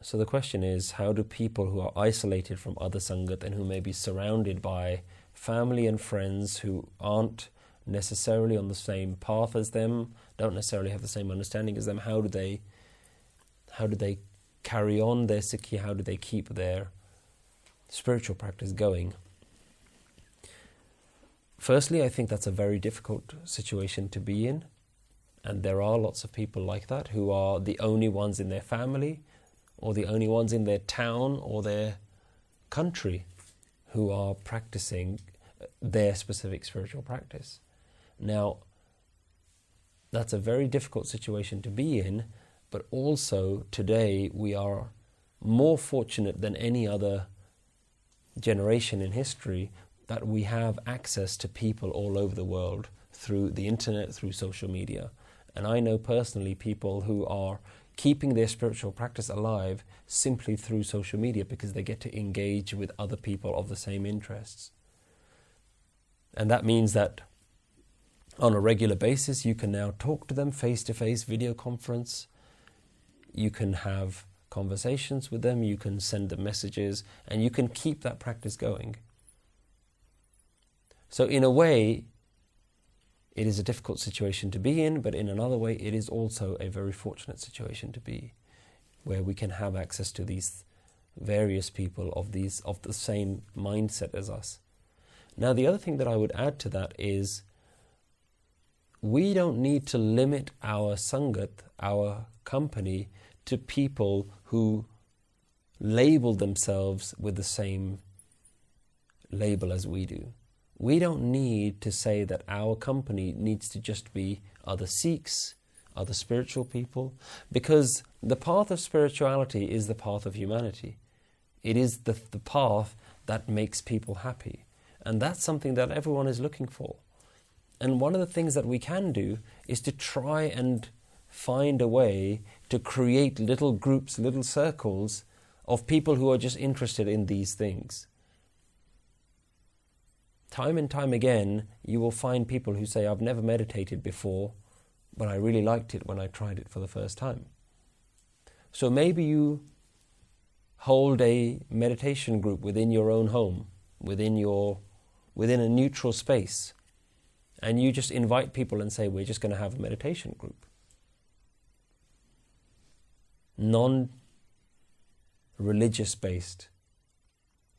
So the question is, how do people who are isolated from other sangat and who may be surrounded by family and friends who aren't necessarily on the same path as them, don't necessarily have the same understanding as them, how do they carry on their Sikhi, how do they keep their spiritual practice going? Firstly, I think that's a very difficult situation to be in, and there are lots of people like that who are the only ones in their family or the only ones in their town or their country who are practicing their specific spiritual practice. Now, that's a very difficult situation to be in, but also today we are more fortunate than any other generation in history that we have access to people all over the world through the internet, through social media. And I know personally people who are keeping their spiritual practice alive simply through social media because they get to engage with other people of the same interests. And that means that on a regular basis you can now talk to them face-to-face, video conference, you can have conversations with them, you can send them messages, and you can keep that practice going. So in a way, it is a difficult situation to be in, but in another way, it is also a very fortunate situation to be, where we can have access to these various people of the same mindset as us. Now, the other thing that I would add to that is we don't need to limit our sangat, our company, to people who label themselves with the same label as we do. We don't need to say that our company needs to just be other Sikhs, other spiritual people, because the path of spirituality is the path of humanity. It is the path that makes people happy. And that's something that everyone is looking for. And one of the things that we can do is to try and find a way to create little groups, little circles of people who are just interested in these things. Time and time again, you will find people who say, I've never meditated before, but I really liked it when I tried it for the first time. So maybe you hold a meditation group within your own home, within a neutral space, and you just invite people and say, we're just going to have a meditation group. Non-religious based.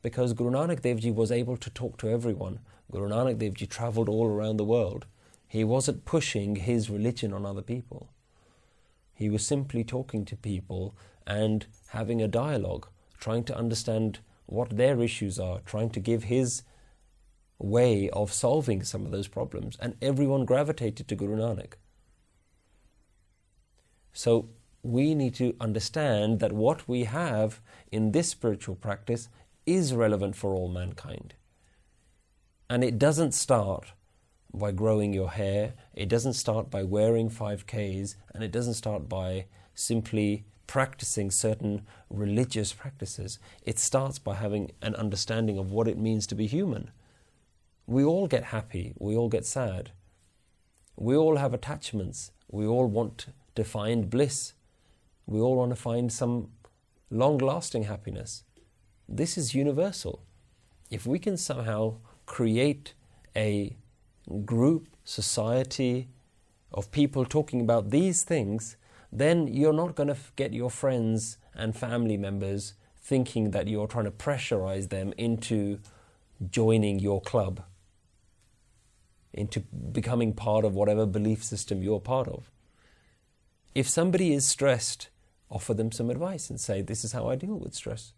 Because Guru Nanak Dev Ji was able to talk to everyone. Guru Nanak Dev Ji travelled all around the world. He wasn't pushing his religion on other people. He was simply talking to people and having a dialogue, trying to understand what their issues are, trying to give his way of solving some of those problems. And everyone gravitated to Guru Nanak. So we need to understand that what we have in this spiritual practice is relevant for all mankind. And it doesn't start by growing your hair, it doesn't start by wearing 5Ks, and it doesn't start by simply practicing certain religious practices. It starts by having an understanding of what it means to be human. We all get happy, we all get sad. We all have attachments, we all want to find bliss. We all want to find some long-lasting happiness. This is universal. If we can somehow create a group, society of people talking about these things, then you're not going to get your friends and family members thinking that you're trying to pressurize them into joining your club, into becoming part of whatever belief system you're part of. If somebody is stressed, offer them some advice and say, this is how I deal with stress.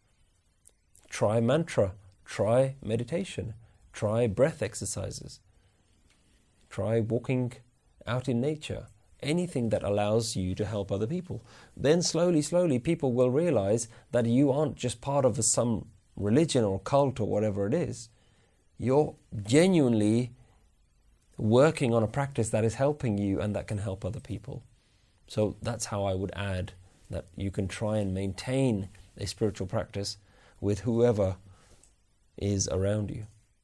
Try mantra, try meditation, try breath exercises, try walking out in nature, anything that allows you to help other people. Then slowly, people will realize that you aren't just part of some religion or cult or whatever it is. You're genuinely working on a practice that is helping you and that can help other people. So that's how I would add that you can try and maintain a spiritual practice with whoever is around you.